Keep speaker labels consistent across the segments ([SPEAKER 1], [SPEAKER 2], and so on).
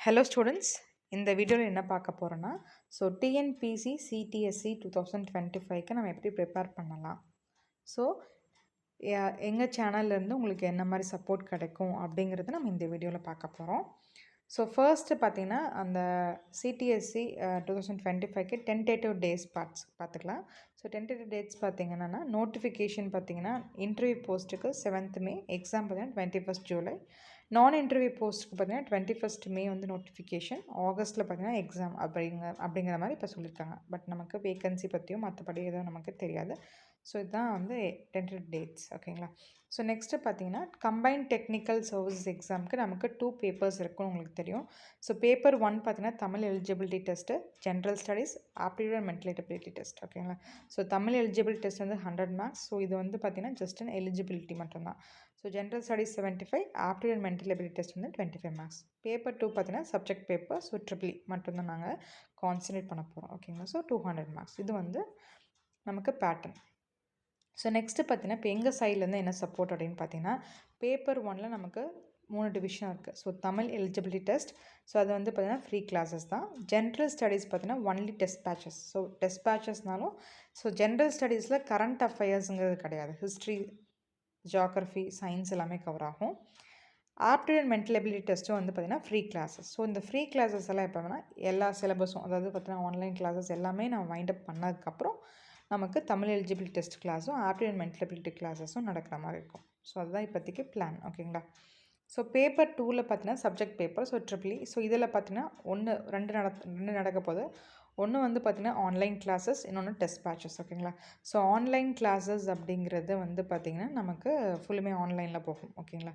[SPEAKER 1] Hello students, இந்த வீடியோவில் என்ன பார்க்க போகிறோன்னா, டிஎன்பிசி சிடிஎஸ்சி 2025க்கு நம்ம எப்படி ப்ரிப்பேர் பண்ணலாம். ஸோ எங்கள் சேனல்லேருந்து உங்களுக்கு என்ன மாதிரி சப்போர்ட் கிடைக்கும் அப்படிங்கிறத நம்ம இந்த வீடியோவில் பார்க்க போகிறோம். ஃபர்ஸ்ட்டு பார்த்தீங்கன்னா, அந்த சிடிஎஸ்சி 2025க்கு டென்டேட்டிவ் டேஸ் பார்த்துக்கலாம். டென்டேட்டிவ் டேட்ஸ் பார்த்தீங்கன்னா, நோட்டிஃபிகேஷன் பார்த்தீங்கன்னா இன்டர்வியூ போஸ்ட்டுக்கு 7th May, எக்ஸாம் பார்த்தீங்கன்னா 21st July, நான் இன்டர்வியூ போஸ்ட்டுக்கு பார்த்தீங்கன்னா 21st May வந்து நோட்டிஃபிகேஷன், ஆகஸ்ட்டில் பார்த்தீங்கன்னா எக்ஸாம் அப்படிங்கிற மாதிரி இப்போ சொல்லியிருக்காங்க. பட் நமக்கு வேகன்சி பற்றியும் மற்றபடி எதுவும் நமக்கு தெரியாது. இதுதான் வந்து டென்டேட்டிவ் டேட்ஸ். ஓகேங்களா. நெக்ஸ்ட்டு பார்த்தீங்கன்னா, கம்பைன்ட் டெக்னிக்கல் சர்வீசஸ் எக்ஸாமுக்கு நமக்கு 2 பேப்பர்ஸ் இருக்குன்னு உங்களுக்கு தெரியும். பேப்பர் 1 பார்த்தீங்கன்னா Tamil eligibility test, general studies, aptitude and mental ability test. ஓகேங்களா. தமிழ் எலிஜிபிலிட்டி டெஸ்ட் வந்து 100 மார்க்ஸ். இது வந்து பார்த்தீங்கன்னா ஜஸ்ட் அண்ட் எலிஜிபிலிட்டி மட்டும்தான். General studies 75, aptitude and mental ability test வந்து 25 மார்க்ஸ். பேப்பர் 2 பார்த்தீங்கன்னா சப்ஜெக்ட் பேப்பர், ட்ரிபிள் மட்டும்தான் நாங்கள் கான்சன்ட்ரேட் பண்ண போகிறோம். ஓகேங்களா. 200 மார்க்ஸ். இது வந்து நமக்கு பேட்டர்ன். நெக்ஸ்ட்டு பார்த்தீங்கன்னா, இப்போ எங்கள் சைட்லேருந்து என்ன சப்போர்ட் அப்படின்னு பார்த்தீங்கன்னா, பேப்பர் 1ல் நமக்கு 3 டிவிஷன் இருக்குது. தமிழ் எலிஜிபிலிட்டி டெஸ்ட், அது வந்து பார்த்தீங்கன்னா ஃப்ரீ கிளாஸஸ் தான். ஜென்ரல் ஸ்டடீஸ் பார்த்தீங்கன்னா ஒன்லி டெஸ்ட் பேட்சஸ். டெஸ்ட் பேட்சஸ்னாலும் ஜென்ரல் ஸ்டடீஸில் கரண்ட் அஃபேர்ஸுங்கிறது கிடையாது. ஹிஸ்ட்ரி, ஜியாகிரஃபி, சயின்ஸ் எல்லாமே கவர் ஆகும். ஆப்டிடியூட் அண்ட் மென்டல் எபிலிட்டி டெஸ்ட்டும் வந்து பார்த்தீங்கன்னா ஃப்ரீ கிளாஸஸ். இந்த ஃப்ரீ கிளாஸஸ் எல்லாம் எப்போ வேணால் எல்லா சிலபஸும், அதாவது பார்த்தீங்கன்னா ஆன்லைன் கிளாஸஸ் எல்லாமே நம்ம வைண்ட் அப் பண்ணதுக்கப்புறம் நமக்கு தமிழ் எலிஜிபிலிட்டி டெஸ்ட் கிளாஸும் ஆப்டிடியூட் அண்ட் மென்டல் எபிலிட்டி கிளாஸஸும் நடக்கிற மாதிரி இருக்கும். அதுதான் இப்போதைக்கு பிளான். ஓகேங்களா. பேப்பர் 2ல் பார்த்தீங்கன்னா சப்ஜெக்ட் பேப்பர், ட்ரிபிள் இ. இதில் பார்த்தீங்கன்னா ரெண்டு நடக்க போகுது. ஒன்று வந்து பார்த்திங்கன்னா ஆன்லைன் கிளாஸஸ், இன்னொன்று டெஸ்ட் பேட்சஸ். ஓகேங்களா. ஆன்லைன் கிளாஸஸ் அப்படிங்கிறது வந்து பார்த்திங்கன்னா நமக்கு ஃபுல்லுமே ஆன்லைனில் போகும். ஓகேங்களா.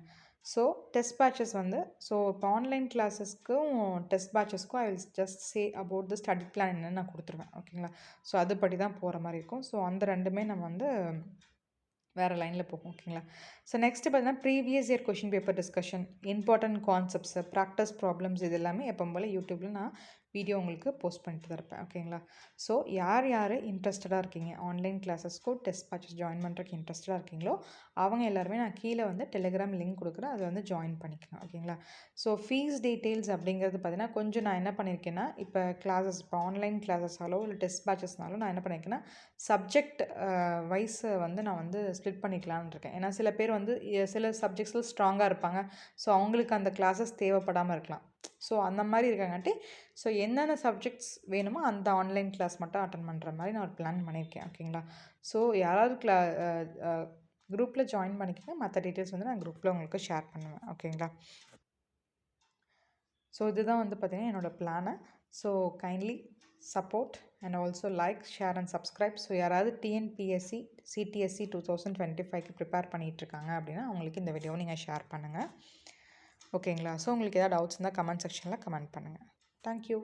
[SPEAKER 1] டெஸ்ட் பேட்சஸ் வந்து இப்போ ஆன்லைன் கிளாஸஸ்க்கும் டெஸ்ட் பேட்சஸ்க்கும் I will just say about the study plan என்னென்னு நான் கொடுத்துருவேன். ஓகேங்களா. அதுபடி தான் போகிற மாதிரி இருக்கும். அந்த ரெண்டுமே நம்ம வந்து வேறு லைனில் போகும். ஓகேங்களா. நெக்ஸ்ட்டு பார்த்தீங்கன்னா previous year question paper discussion, important concepts, practice problems, இது எல்லாமே எப்போ போல் யூடியூப்பில் நான் வீடியோ உங்களுக்கு போஸ்ட் பண்ணிட்டு தான் இருப்பேன். ஓகேங்களா. யார் இன்ட்ரெஸ்டடாக இருக்கீங்க, ஆன்லைன் கிளாஸஸ்க்கோ டெஸ்ட் பேட்சஸ் ஜாயின் பண்ணுறதுக்கு இன்ட்ரெஸ்டடாக இருக்கீங்களோ அவங்க எல்லாருமே நான் கீழே வந்து டெலிகிராம் லிங்க் கொடுக்குறேன், அதை வந்து ஜாயின் பண்ணிக்கலாம். ஓகேங்களா. ஃபீஸ் டீட்டெயில்ஸ் அப்படிங்கிறது பார்த்தீங்கன்னா கொஞ்சம் நான் என்ன பண்ணியிருக்கேன்னா, இப்போ கிளாஸஸ், இப்போ ஆன்லைன் கிளாஸஸாலோ இல்லை டெஸ்ட் பேட்சஸ்னாலும் நான் என்ன பண்ணியிருக்கேன்னா சப்ஜெக்ட் வைஸ் வந்து நான் வந்து ஸ்ப்ளிட் பண்ணிக்கலான்னு இருக்கேன். ஏன்னா சில பேர் வந்து சில சப்ஜெக்ட்ஸில் ஸ்ட்ராங்காக இருப்பாங்க. அவங்களுக்கு அந்த கிளாஸஸ் தேவைப்படாமல் இருக்கலாம். அந்த மாதிரி இருக்காங்காட்டி என்னென்ன சப்ஜெக்ட்ஸ் வேணுமோ அந்த ஆன்லைன் கிளாஸ் மட்டும் அட்டன் பண்ணுற மாதிரி நான் ஒரு பிளான் பண்ணியிருக்கேன். ஓகேங்களா. யாராவது குரூப்பில் ஜாயின் பண்ணிக்கங்க, மற்ற டீட்டெயில்ஸ் வந்து நான் குரூப்பில் உங்களுக்கு ஷேர் பண்ணுவேன். ஓகேங்களா. இதுதான் வந்து பார்த்திங்கன்னா என்னோடய பிளானை. Kindly support and also like, share and subscribe. யாராவது டிஎன்பிஎஸ்சி சிடிஎஸ்சி 2025க்கு ப்ரிப்பேர் பண்ணிகிட்ருக்காங்க அப்படின்னா அவங்களுக்கு இந்த வீடியோவை நீங்கள் ஷேர் பண்ணுங்கள். ஓகேங்களா. உங்களுக்கு ஏதாவது டவுட்ஸ் இருந்தால் கமெண்ட் செக்ஷனில் கமெண்ட் பண்ணுங்கள். தேங்க்யூ.